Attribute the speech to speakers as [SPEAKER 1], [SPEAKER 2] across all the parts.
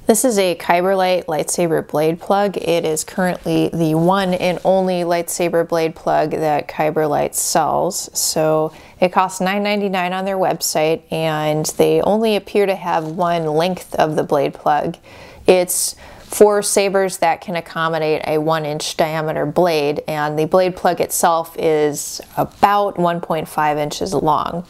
[SPEAKER 1] This is a Kyberlight lightsaber blade plug. It is currently the one and only lightsaber blade plug that Kyberlight sells. So it costs $9.99 on their website, and they only appear to have one length of the blade plug. It's for sabers that can accommodate a 1-inch diameter blade, and the blade plug itself is about 1.5 inches long.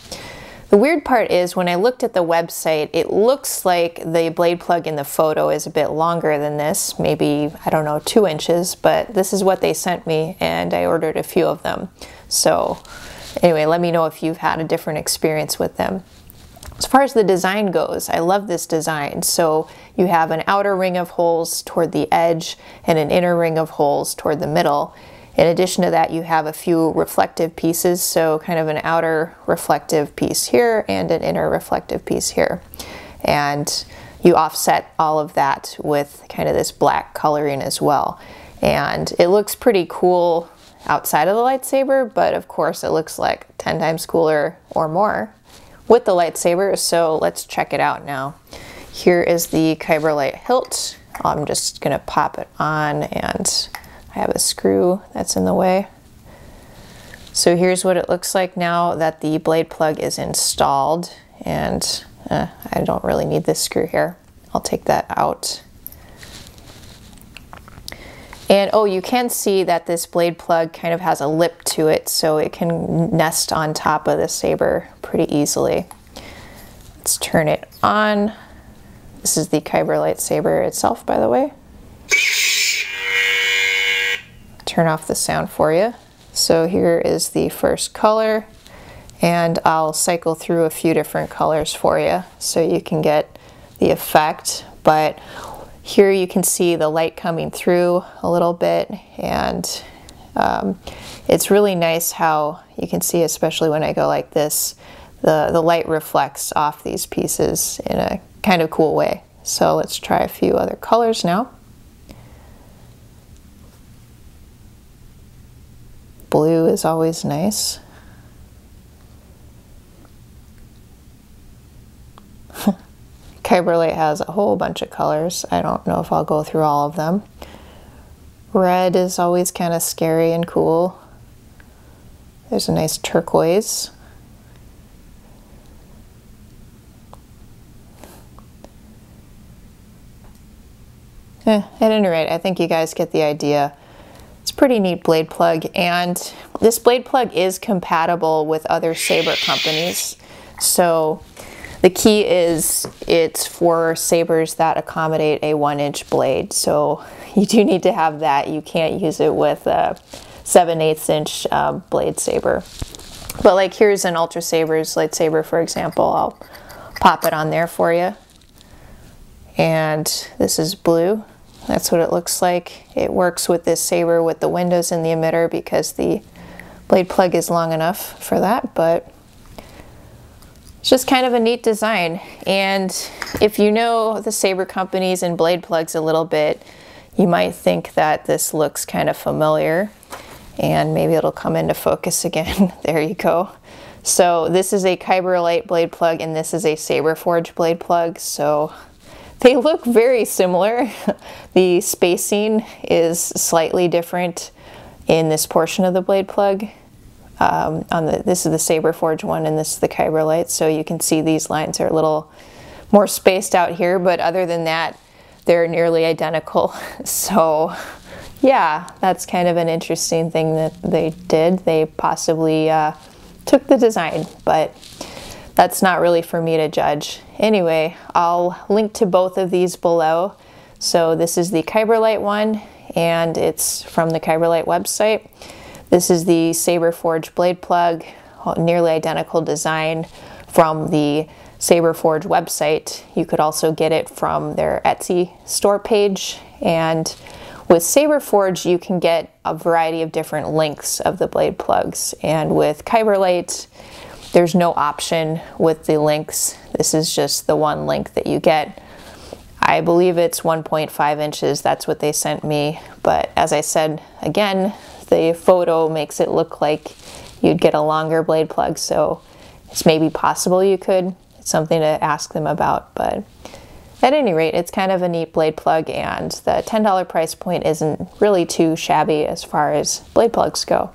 [SPEAKER 1] The weird part is when I looked at the website, it looks like the blade plug in the photo is a bit longer than this, maybe, I don't know, 2 inches, but this is what they sent me, and I ordered a few of them. So anyway, let me know if you've had a different experience with them. As far as the design goes, I love this design. So you have an outer ring of holes toward the edge and an inner ring of holes toward the middle. In addition to that, you have a few reflective pieces, so kind of an outer reflective piece here and an inner reflective piece here. And you offset all of that with kind of this black coloring as well. And it looks pretty cool outside of the lightsaber, but of course it looks like 10 times cooler or more with the lightsaber, so let's check it out now. Here is the Kyberlight hilt. I'm just gonna pop it on, and I have a screw that's in the way. So here's what it looks like now that the blade plug is installed, and I don't really need this screw here. I'll take that out. And oh, you can see that this blade plug kind of has a lip to it, so it can nest on top of the saber pretty easily. Let's turn it on. This is the Kyberlight saber itself, by the way. Turn off the sound for you. So here is the first color, and I'll cycle through a few different colors for you so you can get the effect. But here you can see the light coming through a little bit, and it's really nice how you can see, especially when I go like this, the light reflects off these pieces in a kind of cool way. So let's try a few other colors now. Blue is always nice. Kyberlight has a whole bunch of colors. I don't know if I'll go through all of them. Red is always kind of scary and cool. There's a nice turquoise. At any rate, I think you guys get the idea. It's a pretty neat blade plug, and this blade plug is compatible with other saber companies. So the key is it's for sabers that accommodate a 1-inch blade. So you do need to have that. You can't use it with a 7/8 inch blade saber. But like here's an Ultra Sabers lightsaber, for example. I'll pop it on there for you. And this is blue. That's what it looks like. It works with this saber with the windows in the emitter because the blade plug is long enough for that, but it's just kind of a neat design. And if you know the saber companies and blade plugs a little bit, you might think that this looks kind of familiar, and maybe it'll come into focus again. There you go. So this is a Kyberlight blade plug, and this is a Saberforge blade plug. So they look very similar. The spacing is slightly different in this portion of the blade plug. This is the Saberforge one, and this is the Kyberlight. So you can see these lines are a little more spaced out here, but other than that, they're nearly identical. So yeah, that's kind of an interesting thing that they did. They possibly took the design, but that's not really for me to judge. Anyway, I'll link to both of these below. So this is the Kyberlight one, and it's from the Kyberlight website. This is the Saberforge blade plug, nearly identical design from the Saberforge website. You could also get it from their Etsy store page. And with Saberforge, you can get a variety of different lengths of the blade plugs. And with Kyberlight, there's no option with the lengths. This is just the one length that you get. I believe it's 1.5 inches. That's what they sent me. But as I said, again, the photo makes it look like you'd get a longer blade plug. So it's maybe possible you could. It's something to ask them about. But At any rate, it's kind of a neat blade plug, and the $10 price point isn't really too shabby as far as blade plugs go.